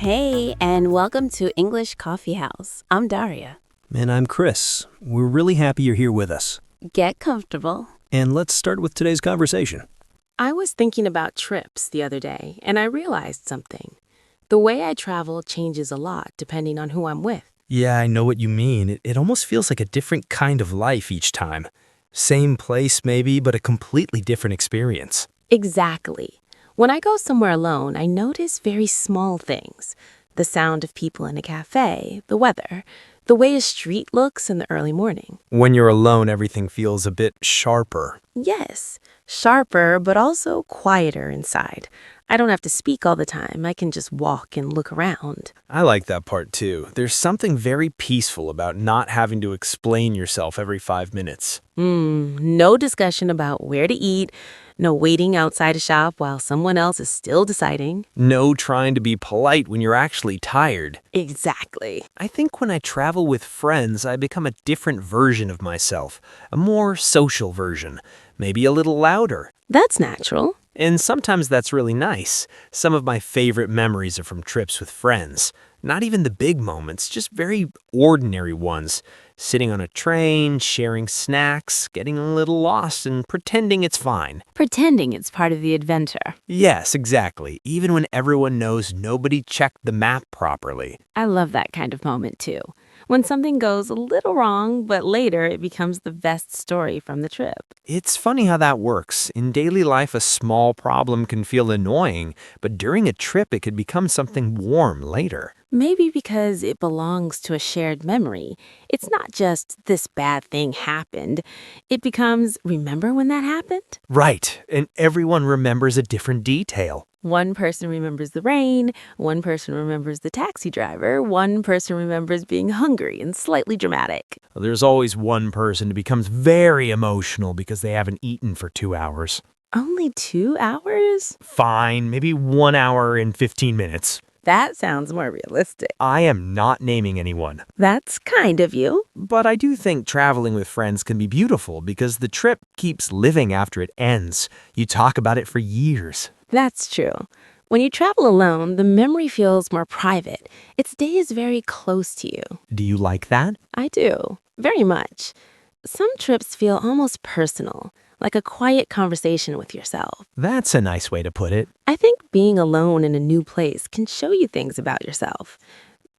Hey, and welcome to English Coffee House. I'm Daria. And I'm Chris. We're really happy you're here with us. Get comfortable. And let's start with today's conversation. I was thinking about trips the other day, and I realized something. The way I travel changes a lot depending on who I'm with. Yeah, I know what you mean. It almost feels like a different kind of life each time. Same place maybe, but a completely different experience. Exactly. When I go somewhere alone, I notice very small things. The sound of people in a cafe, the weather, the way a street looks in the early morning. When you're alone, everything feels a bit sharper. Yes, sharper, but also quieter inside. I don't have to speak all the time. I can just walk and look around. I like that part too. There's something very peaceful about not having to explain yourself every 5 minutes. No discussion about where to eat, no waiting outside a shop while someone else is still deciding. No trying to be polite when you're actually tired. Exactly. I think when I travel with friends, I become a different version of myself, a more social version, maybe a little louder. That's natural. And sometimes that's really nice. Some of my favorite memories are from trips with friends. Not even the big moments, just very ordinary ones. Sitting on a train, sharing snacks, getting a little lost and pretending it's fine. Pretending it's part of the adventure. Yes, exactly. Even when everyone knows nobody checked the map properly. I love that kind of moment too. When something goes a little wrong, but later it becomes the best story from the trip. It's funny how that works. In daily life, a small problem can feel annoying, but during a trip, it could become something warm later. Maybe because it belongs to a shared memory. It's not just this bad thing happened. It becomes, remember when that happened? Right, and everyone remembers a different detail. One person remembers the rain, one person remembers the taxi driver, one person remembers being hungry and slightly dramatic. There's always one person who becomes very emotional because they haven't eaten for 2 hours. Only 2 hours? Fine, maybe 1 hour and 15 minutes. That sounds more realistic. I am not naming anyone. That's kind of you. But I do think traveling with friends can be beautiful because the trip keeps living after it ends. You talk about it for years. That's true. When you travel alone, the memory feels more private. It stays very close to you. Do you like that? I do, very much. Some trips feel almost personal, like a quiet conversation with yourself. That's a nice way to put it. I think being alone in a new place can show you things about yourself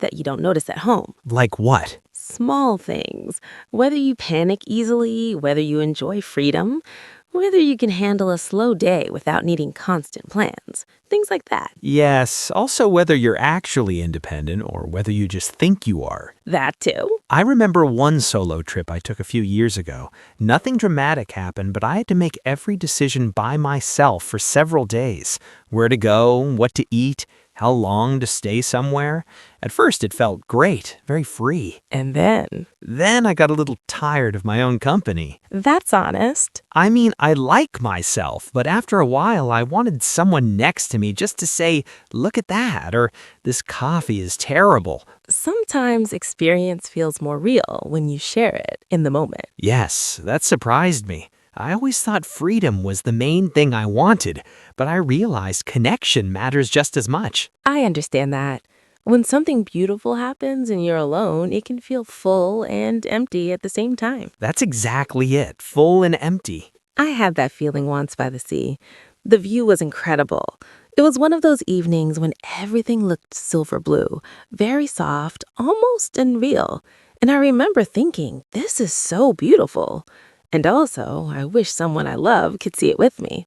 that you don't notice at home. Like what? Small things. Whether you panic easily, whether you enjoy freedom, whether you can handle a slow day without needing constant plans. Things like that. Yes, also whether you're actually independent or whether you just think you are. That too. I remember one solo trip I took a few years ago. Nothing dramatic happened, but I had to make every decision by myself for several days. Where to go, what to eat, how long to stay somewhere. At first it felt great, very free. And then I got a little tired of my own company. that's honest. I mean, I like myself, but after a while I wanted someone next to me just to say, look at that, or this coffee is terrible. Sometimes experience feels more real when you share it in the moment. Yes, that surprised me. I always thought freedom was the main thing I wanted, but I realized connection matters just as much. I understand that. When something beautiful happens and you're alone, it can feel full and empty at the same time. That's exactly it, full and empty. I had that feeling once by the sea. The view was incredible. It was one of those evenings when everything looked silver blue, very soft, almost unreal. And I remember thinking, this is so beautiful. And also, I wish someone I love could see it with me.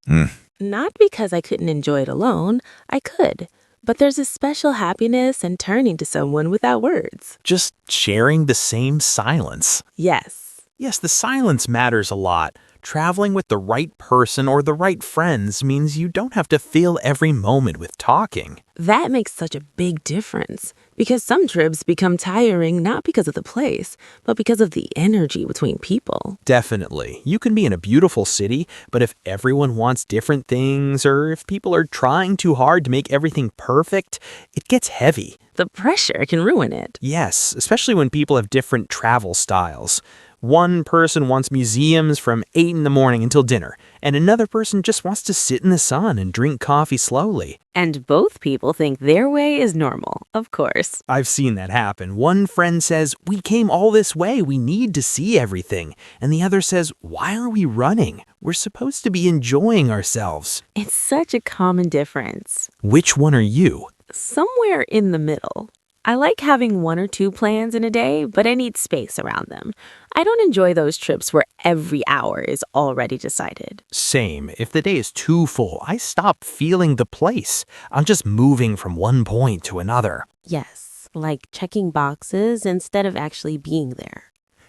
Not because I couldn't enjoy it alone, I could. But there's a special happiness in turning to someone without words. Just sharing the same silence. Yes. Yes, the silence matters a lot. Traveling with the right person or the right friends means you don't have to fill every moment with talking. That makes such a big difference because some trips become tiring not because of the place, but because of the energy between people. Definitely. You can be in a beautiful city, but if everyone wants different things or if people are trying too hard to make everything perfect, it gets heavy. The pressure can ruin it. Yes, especially when people have different travel styles. One person wants museums from 8 in the morning until dinner, and another person just wants to sit in the sun and drink coffee slowly. And both people think their way is normal, of course. I've seen that happen. One friend says, "We came all this way, we need to see everything." And the other says, "Why are we running? We're supposed to be enjoying ourselves." It's such a common difference. Which one are you? Somewhere in the middle. I like having one or two plans in a day, but I need space around them. I don't enjoy those trips where every hour is already decided. Same. If the day is too full, I stop feeling the place. I'm just moving from one point to another. Yes, like checking boxes instead of actually being there.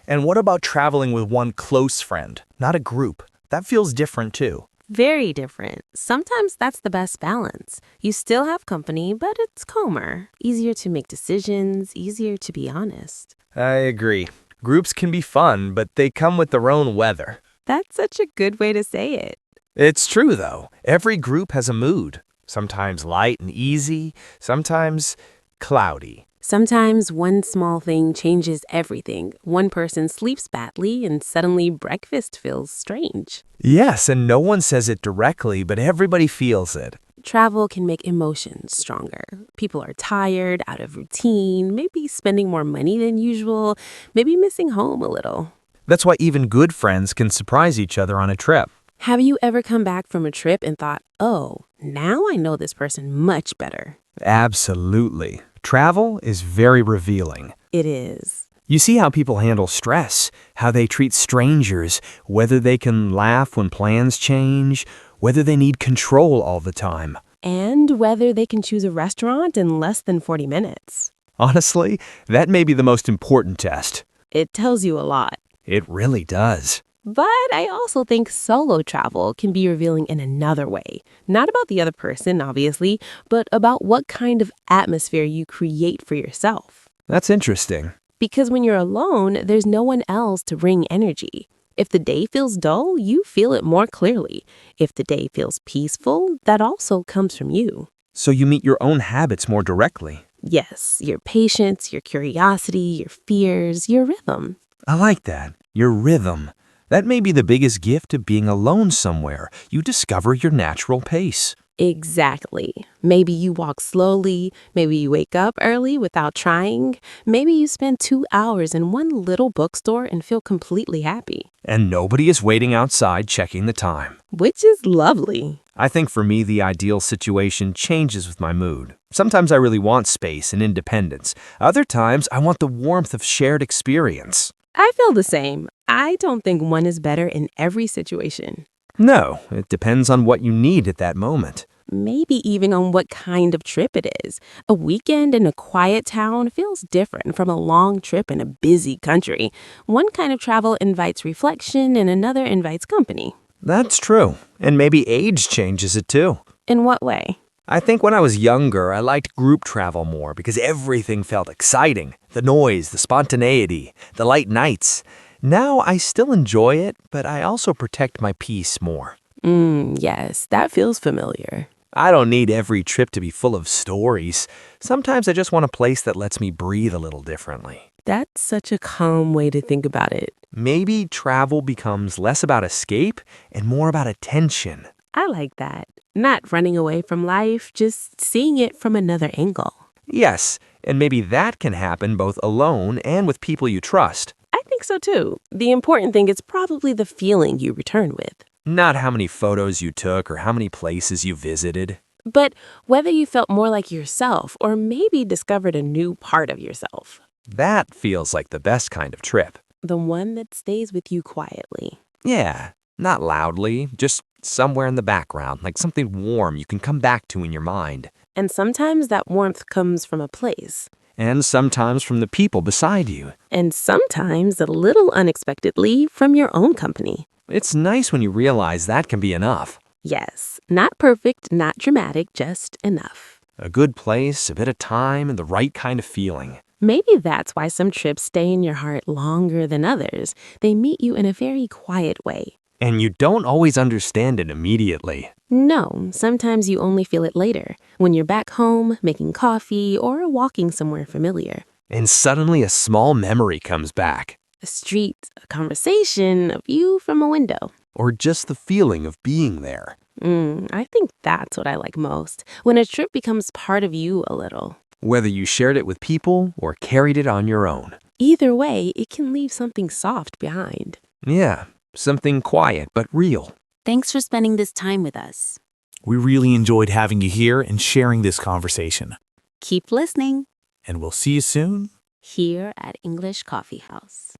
And what about traveling with one close friend, not a group? That feels different too. Very different. Sometimes that's the best balance. You still have company, but it's calmer. Easier to make decisions, easier to be honest. I agree. Groups can be fun, but they come with their own weather. That's such a good way to say it. It's true, though. Every group has a mood. Sometimes light and easy, sometimes cloudy. Sometimes one small thing changes everything. One person sleeps badly and suddenly breakfast feels strange. Yes, and no one says it directly, but everybody feels it. Travel can make emotions stronger. People are tired, out of routine, maybe spending more money than usual, maybe missing home a little. That's why even good friends can surprise each other on a trip. Have you ever come back from a trip and thought, oh, now I know this person much better? Absolutely. Travel is very revealing. It is. You see how people handle stress, how they treat strangers, whether they can laugh when plans change, whether they need control all the time. And whether they can choose a restaurant in less than 40 minutes. Honestly, that may be the most important test. It tells you a lot. It really does. But I also think solo travel can be revealing in another way. Not about the other person, obviously, but about what kind of atmosphere you create for yourself. That's interesting. Because when you're alone, there's no one else to bring energy. If the day feels dull, you feel it more clearly. If the day feels peaceful, that also comes from you. So you meet your own habits more directly. Yes, your patience, your curiosity, your fears, your rhythm. I like that. Your rhythm. That may be the biggest gift of being alone somewhere. You discover your natural pace. Exactly. Maybe you walk slowly. Maybe you wake up early without trying. Maybe you spend 2 hours in one little bookstore and feel completely happy. And nobody is waiting outside checking the time. Which is lovely. I think for me, the ideal situation changes with my mood. Sometimes I really want space and independence. Other times, I want the warmth of shared experience. I feel the same. I don't think one is better in every situation. No, it depends on what you need at that moment. Maybe even on what kind of trip it is. A weekend in a quiet town feels different from a long trip in a busy country. One kind of travel invites reflection and another invites company. That's true. And maybe age changes it too. In what way? I think when I was younger, I liked group travel more because everything felt exciting. The noise, the spontaneity, the light nights. Now I still enjoy it, but I also protect my peace more. Yes, that feels familiar. I don't need every trip to be full of stories. Sometimes I just want a place that lets me breathe a little differently. That's such a calm way to think about it. Maybe travel becomes less about escape and more about attention. I like that. Not running away from life, just seeing it from another angle. Yes, and maybe that can happen both alone and with people you trust. I think so too. The important thing is probably the feeling you return with. Not how many photos you took or how many places you visited. But whether you felt more like yourself or maybe discovered a new part of yourself. That feels like the best kind of trip. The one that stays with you quietly. Yeah, not loudly, just somewhere in the background, like something warm you can come back to in your mind. And sometimes that warmth comes from a place. And sometimes from the people beside you. And sometimes, a little unexpectedly, from your own company. It's nice when you realize that can be enough. Yes, not perfect, not dramatic, just enough. A good place, a bit of time, and the right kind of feeling. Maybe that's why some trips stay in your heart longer than others. They meet you in a very quiet way. And you don't always understand it immediately. No, sometimes you only feel it later, when you're back home, making coffee, or walking somewhere familiar. And suddenly a small memory comes back. A street, a conversation, a view from a window. Or just the feeling of being there. I think that's what I like most, when a trip becomes part of you a little. Whether you shared it with people or carried it on your own. Either way, it can leave something soft behind. Yeah, something quiet but real. Thanks for spending this time with us. We really enjoyed having you here and sharing this conversation. Keep listening And we'll see you soon. here at English Coffee House.